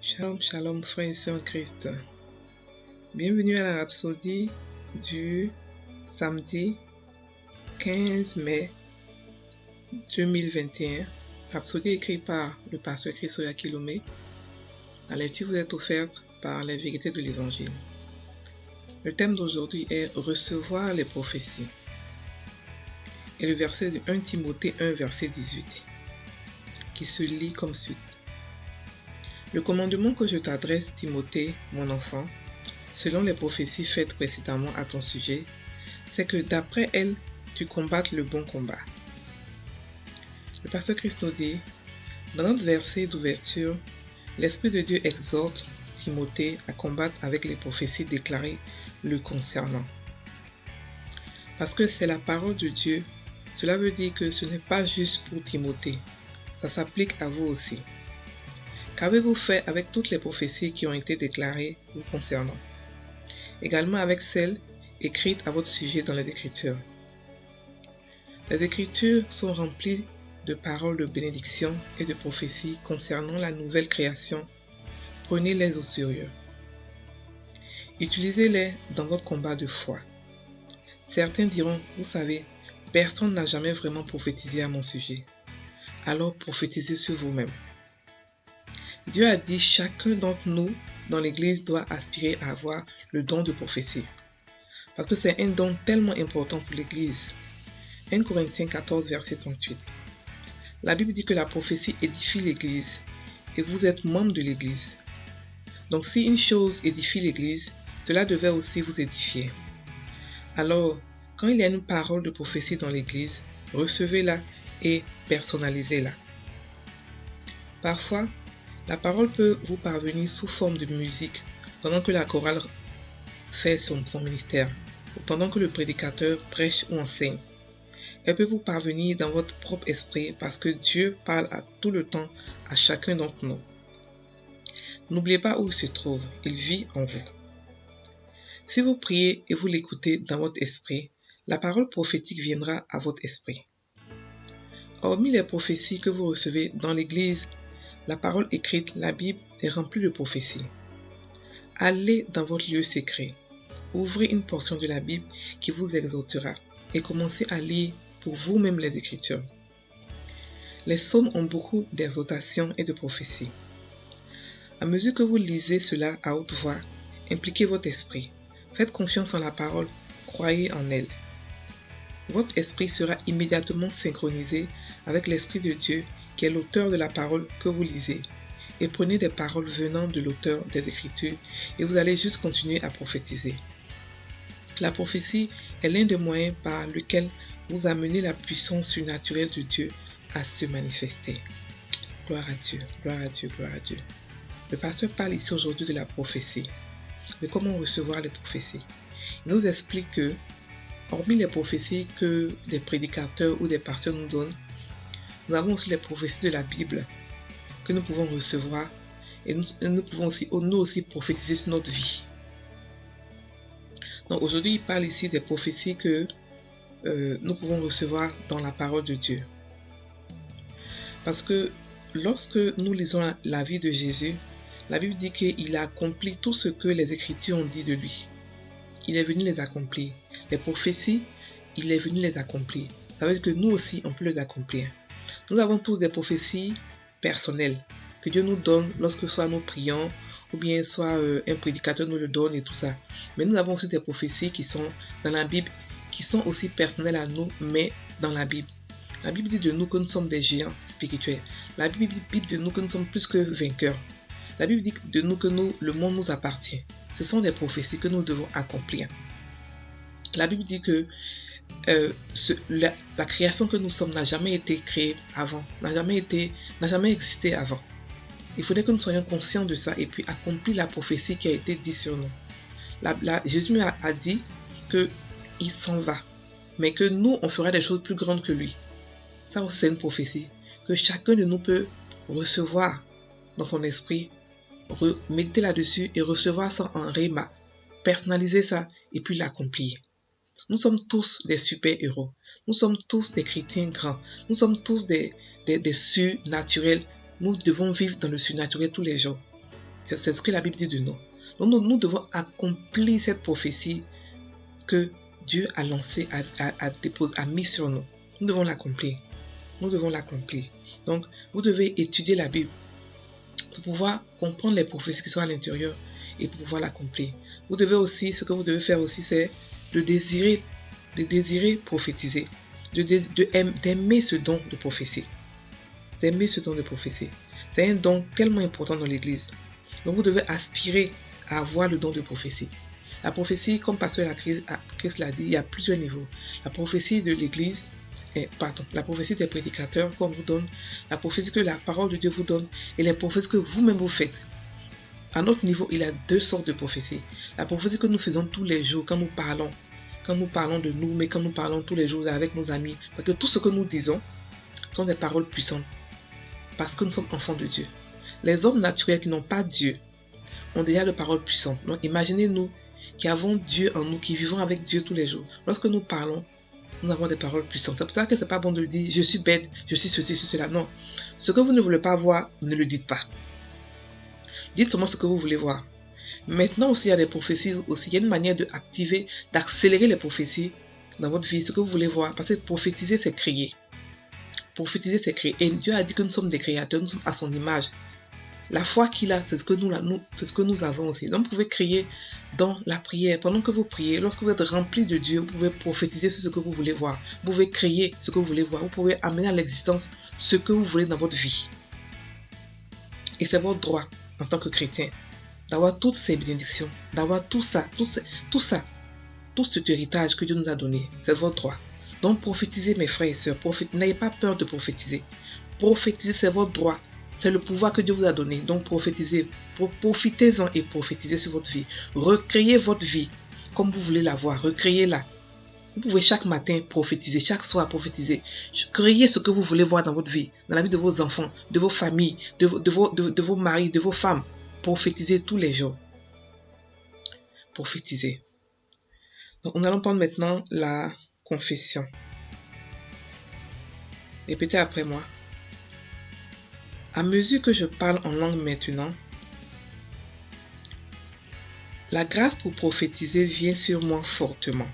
Shalom, shalom, frères et sœurs en Christ. Bienvenue à la rhapsodie du samedi 15 mai 2021. Rhapsodie écrite par le pasteur Christoya Kilomé. La lecture vous est offerte par les vérités de l'Évangile. Le thème d'aujourd'hui est recevoir les prophéties. Et le verset de 1 Timothée 1, verset 18, qui se lit comme suit. Le commandement que je t'adresse, Timothée, mon enfant, selon les prophéties faites précédemment à ton sujet, c'est que d'après elles, tu combattes le bon combat. Le pasteur Christ nous dit, dans notre verset d'ouverture, l'Esprit de Dieu exhorte Timothée à combattre avec les prophéties déclarées le concernant. Parce que c'est la parole de Dieu, cela veut dire que ce n'est pas juste pour Timothée, ça s'applique à vous aussi. Qu'avez-vous fait avec toutes les prophéties qui ont été déclarées vous concernant? Également avec celles écrites à votre sujet dans les Écritures. Les Écritures sont remplies de paroles de bénédiction et de prophéties concernant la nouvelle création. Prenez-les au sérieux. Utilisez-les dans votre combat de foi. Certains diront, vous savez, personne n'a jamais vraiment prophétisé à mon sujet. Alors prophétisez sur vous-même. Dieu a dit chacun d'entre nous dans l'Église doit aspirer à avoir le don de prophétie. Parce que c'est un don tellement important pour l'Église. 1 Corinthiens 14, verset 38. La Bible dit que la prophétie édifie l'Église et vous êtes membre de l'Église. Donc si une chose édifie l'Église, cela devait aussi vous édifier. Alors, quand il y a une parole de prophétie dans l'Église, recevez-la et personnalisez-la. Parfois, la parole peut vous parvenir sous forme de musique pendant que la chorale fait son ministère ou pendant que le prédicateur prêche ou enseigne. Elle peut vous parvenir dans votre propre esprit parce que Dieu parle à tout le temps à chacun d'entre nous. N'oubliez pas où il se trouve, il vit en vous. Si vous priez et vous l'écoutez dans votre esprit, la parole prophétique viendra à votre esprit. Hormis les prophéties que vous recevez dans l'Église, la parole écrite, la Bible, est remplie de prophéties. Allez dans votre lieu secret, ouvrez une portion de la Bible qui vous exhortera et commencez à lire pour vous-même les Écritures. Les psaumes ont beaucoup d'exhortations et de prophéties. À mesure que vous lisez cela à haute voix, impliquez votre esprit. Faites confiance en la parole, croyez en elle. Votre esprit sera immédiatement synchronisé avec l'Esprit de Dieu qui est l'auteur de la parole que vous lisez. Et prenez des paroles venant de l'auteur des Écritures et vous allez juste continuer à prophétiser. La prophétie est l'un des moyens par lequel vous amenez la puissance surnaturelle de Dieu à se manifester. Gloire à Dieu, gloire à Dieu, gloire à Dieu. Le pasteur parle ici aujourd'hui de la prophétie, de comment recevoir les prophéties. Il nous explique que, hormis les prophéties que des prédicateurs ou des pasteurs nous donnent, nous avons aussi les prophéties de la Bible que nous pouvons recevoir et nous pouvons aussi, nous aussi prophétiser sur notre vie. Donc aujourd'hui, il parle ici des prophéties que nous pouvons recevoir dans la parole de Dieu. Parce que lorsque nous lisons la vie de Jésus, la Bible dit qu'il a accompli tout ce que les Écritures ont dit de lui. Il est venu les accomplir. Les prophéties, il est venu les accomplir. Ça veut dire que nous aussi, on peut les accomplir. Nous avons tous des prophéties personnelles que Dieu nous donne lorsque soit nous prions ou bien soit un prédicateur nous le donne et tout ça. Mais nous avons aussi des prophéties qui sont dans la Bible, qui sont aussi personnelles à nous, mais dans la Bible. La Bible dit de nous que nous sommes des géants spirituels. La Bible dit de nous que nous sommes plus que vainqueurs. La Bible dit de nous que le monde nous appartient. Ce sont des prophéties que nous devons accomplir. La Bible dit que la création que nous sommes n'a jamais été créée avant, n'a jamais existé avant. Il faudrait que nous soyons conscients de ça et puis accomplir la prophétie qui a été dite sur nous. Jésus a dit qu'il s'en va, mais que nous, on fera des choses plus grandes que lui. Ça aussi, c'est une prophétie que chacun de nous peut recevoir dans son esprit, méditer là-dessus et recevoir ça en réma, personnaliser ça et puis l'accomplir. Nous sommes tous des super-héros. Nous sommes tous des chrétiens grands. Nous sommes tous des surnaturels. Nous devons vivre dans le surnaturel tous les jours. C'est ce que la Bible dit de nous. Donc nous devons accomplir cette prophétie que Dieu a lancée, a mis sur nous. Nous devons l'accomplir. Nous devons l'accomplir. Donc, vous devez étudier la Bible pour pouvoir comprendre les prophéties qui sont à l'intérieur et pour pouvoir l'accomplir. Vous devez aussi, ce que vous devez faire aussi, c'est de désirer prophétiser, d'aimer ce don de prophétie. D'aimer ce don de prophétie. C'est un don tellement important dans l'Église. Donc, vous devez aspirer à avoir le don de prophétie. La prophétie, comme Pasteur Chris l'a dit, il y a plusieurs niveaux. La prophétie de l'Église, la prophétie des prédicateurs qu'on vous donne, la prophétie que la parole de Dieu vous donne et les prophéties que vous-même vous faites. À notre niveau, il y a deux sortes de prophéties. La prophétie que nous faisons tous les jours quand nous parlons de nous, mais quand nous parlons tous les jours avec nos amis. Parce que tout ce que nous disons sont des paroles puissantes. Parce que nous sommes enfants de Dieu. Les hommes naturels qui n'ont pas Dieu ont déjà de paroles puissantes. Donc imaginez-nous qui avons Dieu en nous, qui vivons avec Dieu tous les jours. Lorsque nous parlons, nous avons des paroles puissantes. C'est pour ça que ce n'est pas bon de dire « je suis bête, je suis ceci, je suis cela ». Non. Ce que vous ne voulez pas voir, ne le dites pas. Dites seulement ce que vous voulez voir. Maintenant aussi, il y a des prophéties aussi. Il y a une manière d'activer, d'accélérer les prophéties dans votre vie, ce que vous voulez voir. Parce que prophétiser, c'est créer. Prophétiser, c'est créer. Et Dieu a dit que nous sommes des créateurs, nous sommes à son image. La foi qu'il a, c'est ce que nous avons aussi. Donc, vous pouvez créer dans la prière. Pendant que vous priez, lorsque vous êtes rempli de Dieu, vous pouvez prophétiser sur ce que vous voulez voir. Vous pouvez créer ce que vous voulez voir. Vous pouvez amener à l'existence ce que vous voulez dans votre vie. Et c'est votre droit, en tant que chrétien, d'avoir toutes ces bénédictions, d'avoir tout ça, tout cet héritage que Dieu nous a donné. C'est votre droit. Donc, prophétisez, mes frères et sœurs. N'ayez pas peur de prophétiser. Prophétiser, c'est votre droit. C'est le pouvoir que Dieu vous a donné. Donc profétisez, profitez-en et prophétisez sur votre vie. Recréez votre vie comme vous voulez la voir. Recréez-la. Vous pouvez chaque matin prophétiser, chaque soir prophétiser. Créez ce que vous voulez voir dans votre vie, dans la vie de vos enfants, de vos familles, de vos maris, de vos femmes. Prophétisez tous les jours. Prophétisez. Donc nous allons prendre maintenant la confession. Répétez après moi. À mesure que je parle en langue maintenant, la grâce pour prophétiser vient sur moi fortement.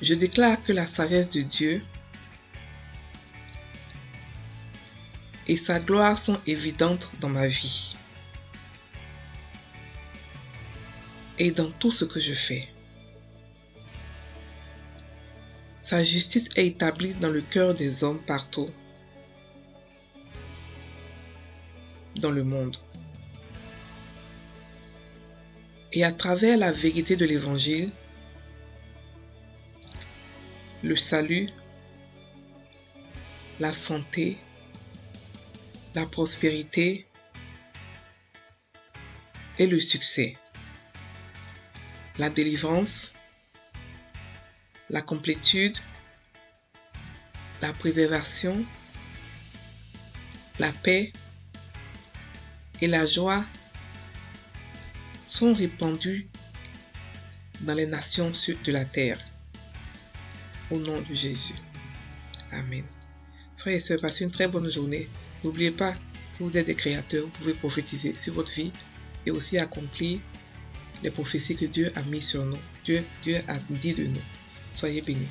Je déclare que la sagesse de Dieu et sa gloire sont évidentes dans ma vie et dans tout ce que je fais. Sa justice est établie dans le cœur des hommes partout dans le monde. Et à travers la vérité de l'Évangile, le salut, la santé, la prospérité et le succès, la délivrance, la complétude, la préservation, la paix et la joie sont répandus dans les nations de la terre. Au nom de Jésus. Amen. Frères et sœurs, passez une très bonne journée. N'oubliez pas que vous êtes des créateurs. Vous pouvez prophétiser sur votre vie et aussi accomplir les prophéties que Dieu a mises sur nous. Dieu a dit de nous. Soyez bénis.